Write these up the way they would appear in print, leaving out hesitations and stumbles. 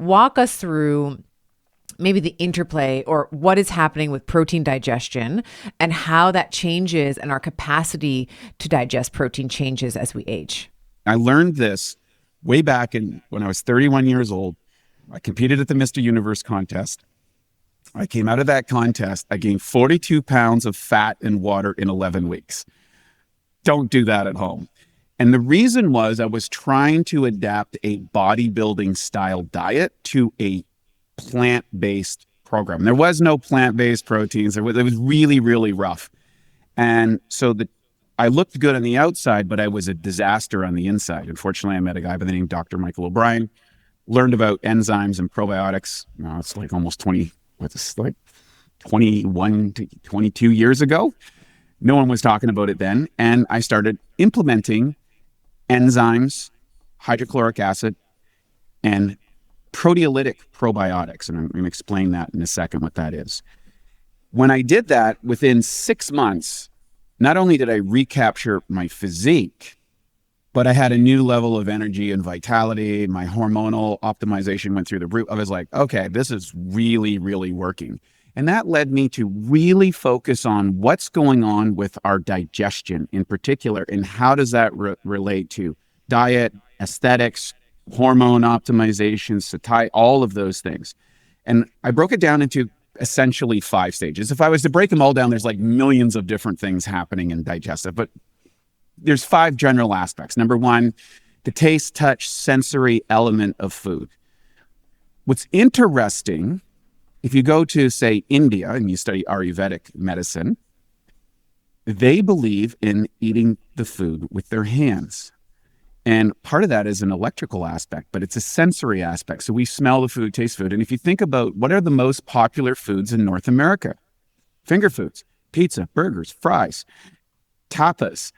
walk us through maybe the interplay or what is happening with protein digestion and how that changes and our capacity to digest protein changes as we age. I learned this way back when I was 31 years old. I competed at the Mr. Universe contest. I came out of that contest. I gained 42 pounds of fat and water in 11 weeks. Don't do that at home. And the reason was I was trying to adapt a bodybuilding style diet to a plant-based program. There was no plant-based proteins. It was really, really rough. And so I looked good on the outside, but I was a disaster on the inside. Unfortunately, I met a guy by the name of Dr. Michael O'Brien, learned about enzymes and probiotics. It's like almost 21 to 22 years ago. No one was talking about it then. And I started implementing enzymes, hydrochloric acid, and proteolytic probiotics. And I'm going to explain that in a second, what that is. When I did that, within 6 months, not only did I recapture my physique, but I had a new level of energy and vitality. My hormonal optimization went through the roof. I was like, okay, this is really, really working. And that led me to really focus on what's going on with our digestion in particular, and how does that relate to diet, aesthetics, hormone optimization, satiety, all of those things. And I broke it down into essentially 5 stages. If I was to break them all down, there's like millions of different things happening in digestive, but there's 5 general aspects. Number 1, the taste, touch, sensory element of food. What's interesting, if you go to, say, India and you study Ayurvedic medicine, they believe in eating the food with their hands. And part of that is an electrical aspect, but it's a sensory aspect. So we smell the food, taste food. And if you think about what are the most popular foods in North America, finger foods, pizza, burgers, fries, tapas,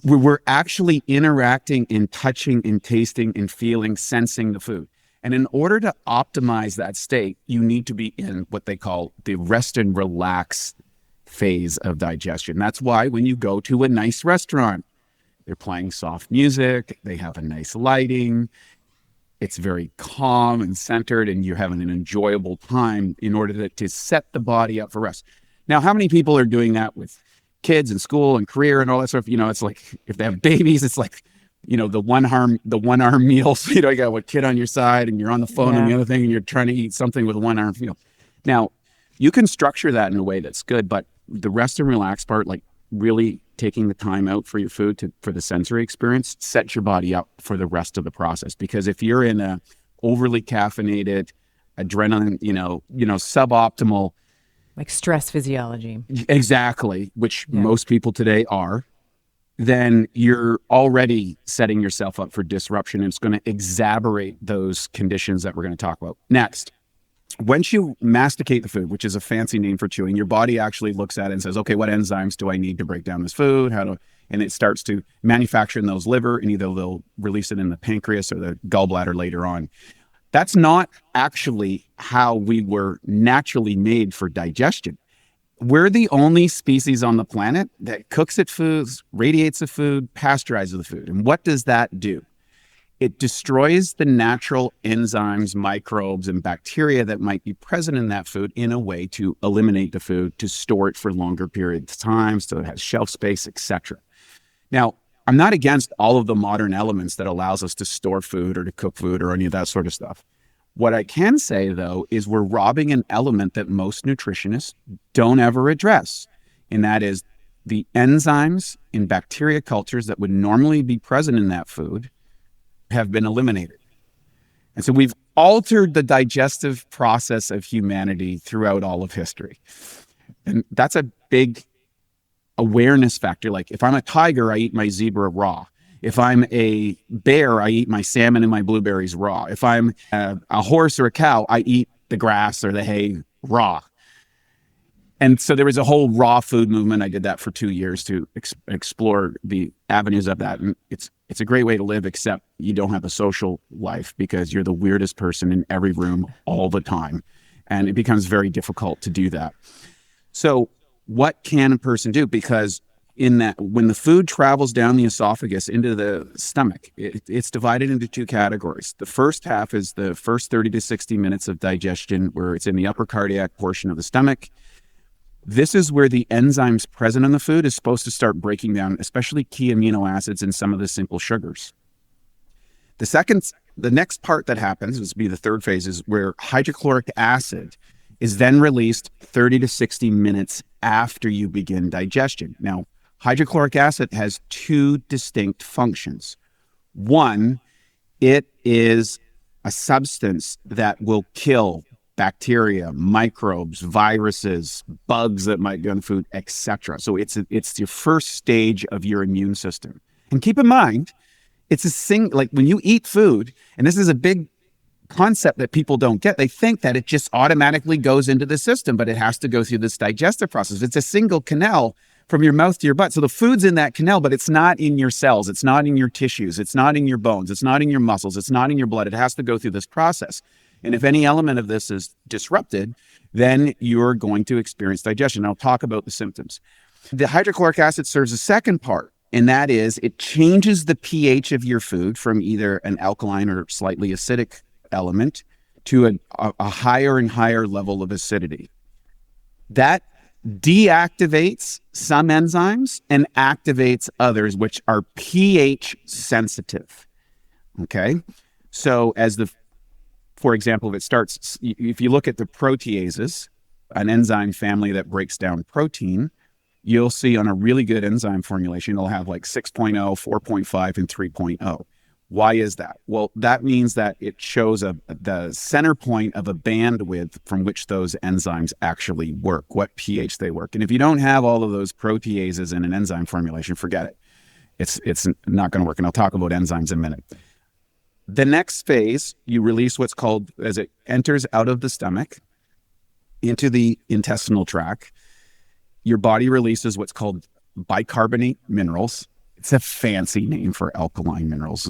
we're actually interacting and touching and tasting and feeling, sensing the food. And in order to optimize that state, you need to be in what they call the rest and relax phase of digestion. That's why when you go to a nice restaurant, they're playing soft music, they have a nice lighting, it's very calm and centered, and you're having an enjoyable time in order to set the body up for rest. Now, how many people are doing that with kids and school and career and all that stuff? It's like if they have babies, it's like, the one arm meals. You got one kid on your side and you're on the phone and the other thing, and you're trying to eat something with one arm. Now, you can structure that in a way that's good, but the rest and relax part, like really taking the time out for your food for the sensory experience, sets your body up for the rest of the process. Because if you're in a overly caffeinated, adrenaline, suboptimal, like stress physiology, exactly, which most people today are, then you're already setting yourself up for disruption, and it's going to exacerbate those conditions that we're going to talk about next. Once you masticate the food, which is a fancy name for chewing, your body actually looks at it and says, okay, what enzymes do I need to break down this food? And it starts to manufacture in those liver, and either they'll release it in the pancreas or the gallbladder later on. That's not actually how we were naturally made for digestion. We're the only species on the planet that cooks its foods, radiates the food, pasteurizes the food. And what does that do? It destroys the natural enzymes, microbes, and bacteria that might be present in that food in a way to eliminate the food, to store it for longer periods of time, so it has shelf space, etc. Now, I'm not against all of the modern elements that allows us to store food or to cook food or any of that sort of stuff. What I can say, though, is we're robbing an element that most nutritionists don't ever address, and that is the enzymes in bacteria cultures that would normally be present in that food have been eliminated. And so we've altered the digestive process of humanity throughout all of history. And that's a big awareness factor. Like if I'm a tiger, I eat my zebra raw. If I'm a bear, I eat my salmon and my blueberries raw. If I'm a horse or a cow, I eat the grass or the hay raw. And so there was a whole raw food movement. I did that for 2 years to explore the avenues of that. And it's a great way to live, except you don't have a social life because you're the weirdest person in every room all the time. And it becomes very difficult to do that. So what can a person do? Because in that when the food travels down the esophagus into the stomach, it's divided into two categories. The first half is the first 30 to 60 minutes of digestion, where it's in the upper cardiac portion of the stomach. This is where the enzymes present in the food is supposed to start breaking down, especially key amino acids and some of the simple sugars. The next part that happens, this would be the third phase, is where hydrochloric acid is then released 30 to 60 minutes after you begin digestion. Now, hydrochloric acid has two distinct functions. One, it is a substance that will kill bacteria, microbes, viruses, bugs that might be on food, etc. So it's your first stage of your immune system. And keep in mind, like when you eat food, and this is a big concept that people don't get, they think that it just automatically goes into the system, but it has to go through this digestive process. It's a single canal from your mouth to your butt. So the food's in that canal, but it's not in your cells. It's not in your tissues. It's not in your bones. It's not in your muscles. It's not in your blood. It has to go through this process. And if any element of this is disrupted, then you're going to experience digestion. I'll talk about the symptoms. The hydrochloric acid serves a second part, and that is it changes the pH of your food from either an alkaline or slightly acidic element to a higher and higher level of acidity. That deactivates some enzymes and activates others, which are pH sensitive. Okay. So for example, if you look at the proteases, an enzyme family that breaks down protein, you'll see on a really good enzyme formulation, it'll have like 6.0, 4.5, and 3.0. Why is that? Well, that means that it shows the center point of a bandwidth from which those enzymes actually work, what pH they work. And if you don't have all of those proteases in an enzyme formulation, forget it. It's not going to work. And I'll talk about enzymes in a minute. The next phase, you release what's called, as it enters out of the stomach into the intestinal tract, your body releases what's called bicarbonate minerals. It's a fancy name for alkaline minerals,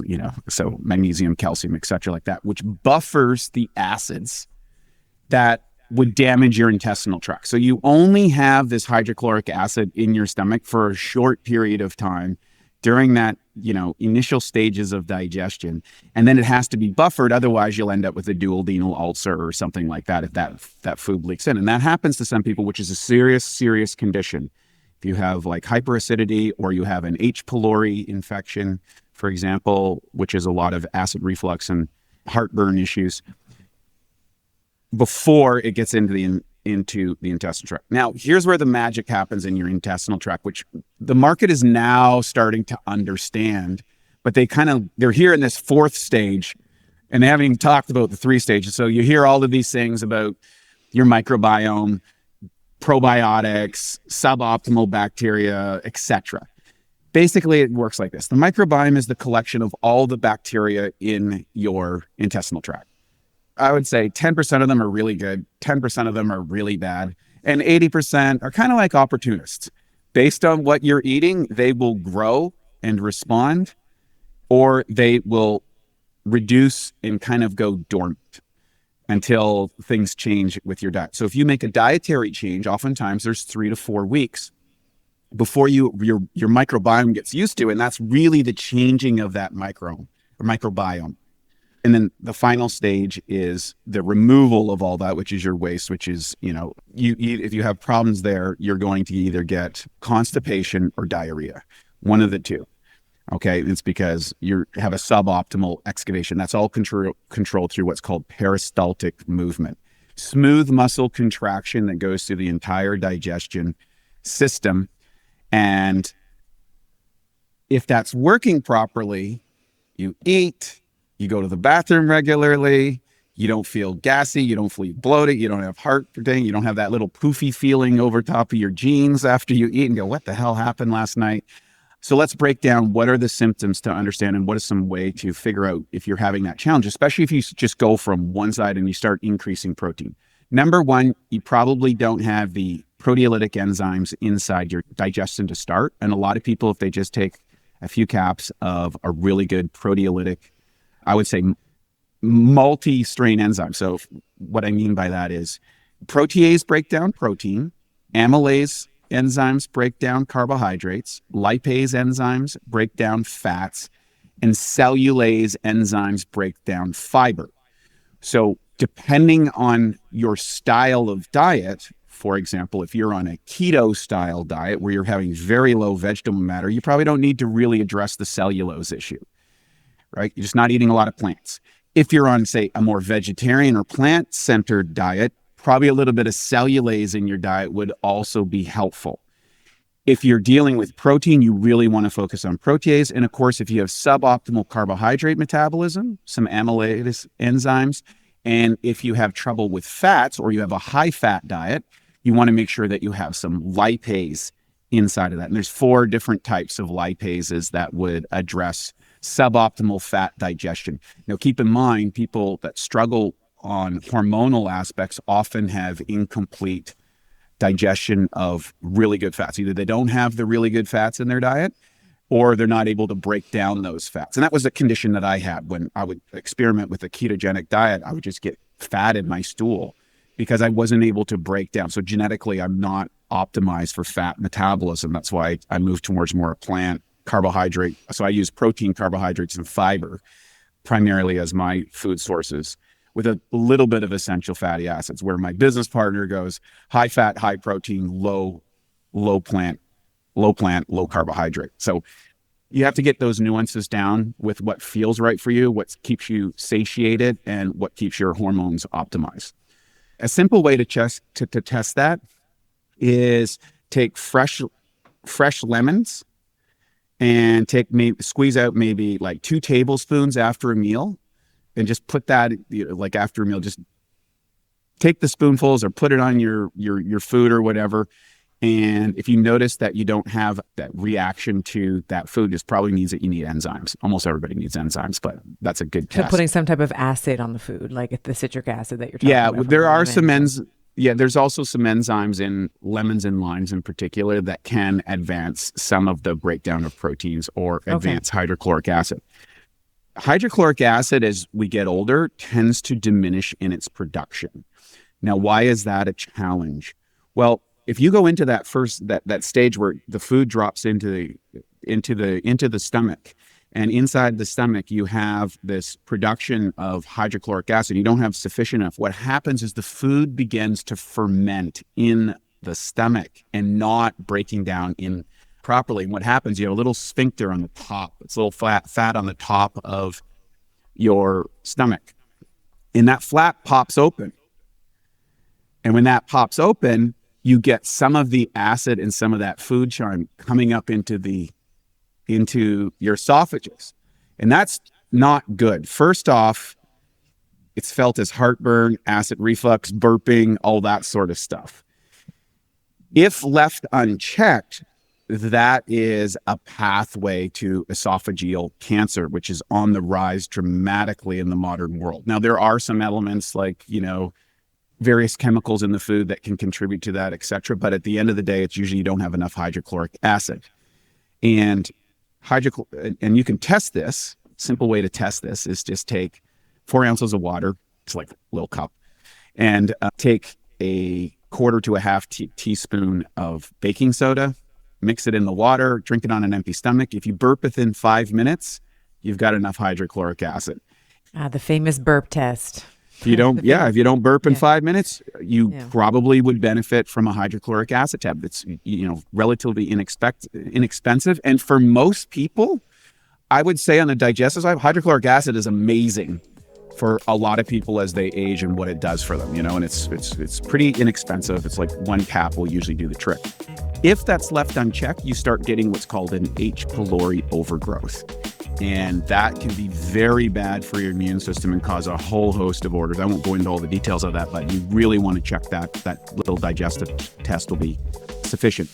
so magnesium, calcium, et cetera, like that, which buffers the acids that would damage your intestinal tract. So you only have this hydrochloric acid in your stomach for a short period of time during that, initial stages of digestion. And then it has to be buffered. Otherwise, you'll end up with a duodenal ulcer or something like that if that food leaks in. And that happens to some people, which is a serious, serious condition. If you have like hyperacidity or you have an H. pylori infection, for example, which is a lot of acid reflux and heartburn issues, before it gets into the intestinal tract. Now, here's where the magic happens in your intestinal tract, which the market is now starting to understand, but they're here in this fourth stage, and they haven't even talked about the three stages. So you hear all of these things about your microbiome, probiotics, suboptimal bacteria, etc. Basically, it works like this. The microbiome is the collection of all the bacteria in your intestinal tract. I would say 10% of them are really good, 10% of them are really bad, and 80% are kind of like opportunists. Based on what you're eating, they will grow and respond, or they will reduce and kind of go dormant until things change with your diet. So if you make a dietary change, oftentimes there's 3 to 4 weeks before your microbiome gets used to, and that's really the changing of that microbiome. And then the final stage is the removal of all that, which is your waste, which is, if you have problems there, you're going to either get constipation or diarrhea, one of the two. Okay, it's because you have a suboptimal excavation. That's all controlled through what's called peristaltic movement. Smooth muscle contraction that goes through the entire digestion system. And if that's working properly, you eat, you go to the bathroom regularly, you don't feel gassy, you don't feel bloated, you don't have heart pain, you don't have that little poofy feeling over top of your jeans after you eat and go, what the hell happened last night? So let's break down what are the symptoms to understand and what is some way to figure out if you're having that challenge, especially if you just go from one side and you start increasing protein. Number one, you probably don't have the proteolytic enzymes inside your digestion to start. And a lot of people, if they just take a few caps of a really good proteolytic, I would say multi-strain enzyme. So what I mean by that is protease break down protein, amylase enzymes break down carbohydrates, lipase enzymes break down fats, and cellulase enzymes break down fiber. So depending on your style of diet, for example, if you're on a keto style diet where you're having very low vegetable matter, you probably don't need to really address the cellulose issue, right? You're just not eating a lot of plants. If you're on, say, a more vegetarian or plant-centered diet, probably a little bit of cellulase in your diet would also be helpful. If you're dealing with protein, you really want to focus on protease. And of course, if you have suboptimal carbohydrate metabolism, some amylase enzymes, and if you have trouble with fats or you have a high fat diet, you want to make sure that you have some lipase inside of that. And there's 4 different types of lipases that would address suboptimal fat digestion. Now, keep in mind, people that struggle on hormonal aspects often have incomplete digestion of really good fats. Either they don't have the really good fats in their diet, or they're not able to break down those fats. And that was a condition that I had when I would experiment with a ketogenic diet. I would just get fat in my stool because I wasn't able to break down. So genetically, I'm not optimized for fat metabolism. That's why I moved towards more plant carbohydrate. So I use protein, carbohydrates, and fiber primarily as my food sources, with a little bit of essential fatty acids, where my business partner goes high fat, high protein, low plant, low carbohydrate. So you have to get those nuances down with what feels right for you, what keeps you satiated, and what keeps your hormones optimized. A simple way to test that is take fresh lemons and squeeze out maybe like 2 tablespoons after a meal, and just put that, like after a meal, just take the spoonfuls or put it on your food or whatever. And if you notice that you don't have that reaction to that food, this probably means that you need enzymes. Almost everybody needs enzymes, but that's a good test. So putting some type of acid on the food, like the citric acid that you're talking about. Yeah, there are some there's also some enzymes in lemons and limes in particular that can advance some of the breakdown of proteins or advance hydrochloric acid. Hydrochloric acid, as we get older, tends to diminish in its production. Now, why is that a challenge? Well, if you go into that that stage where the food drops into the stomach, and inside the stomach you have this production of hydrochloric acid, you don't have sufficient enough. What happens is the food begins to ferment in the stomach and not breaking down in properly. And what happens, you have a little sphincter on the top. It's a little fat on the top of your stomach. And that flap pops open. And when that pops open, you get some of the acid and some of that food charm coming up into your esophagus. And that's not good. First off, it's felt as heartburn, acid reflux, burping, all that sort of stuff. If left unchecked, that is a pathway to esophageal cancer, which is on the rise dramatically in the modern world. Now, there are some elements like, various chemicals in the food that can contribute to that, et cetera. But at the end of the day, it's usually you don't have enough hydrochloric acid. And you can test this. Simple way to test this is just take 4 ounces of water. It's like a little cup. And take a 1/4 to 1/2 teaspoon of baking soda, mix it in the water, drink it on an empty stomach. If you burp within 5 minutes, you've got enough hydrochloric acid. The famous burp test. If you don't burp in 5 minutes, you probably would benefit from a hydrochloric acid tab. It's relatively inexpensive, and for most people, I would say on the digestive side, hydrochloric acid is amazing for a lot of people as they age and what it does for them. And it's pretty inexpensive. It's like 1 cap will usually do the trick. If that's left unchecked, you start getting what's called an H. pylori overgrowth. And that can be very bad for your immune system and cause a whole host of orders. I won't go into all the details of that, but you really want to check that. That little digestive test will be sufficient.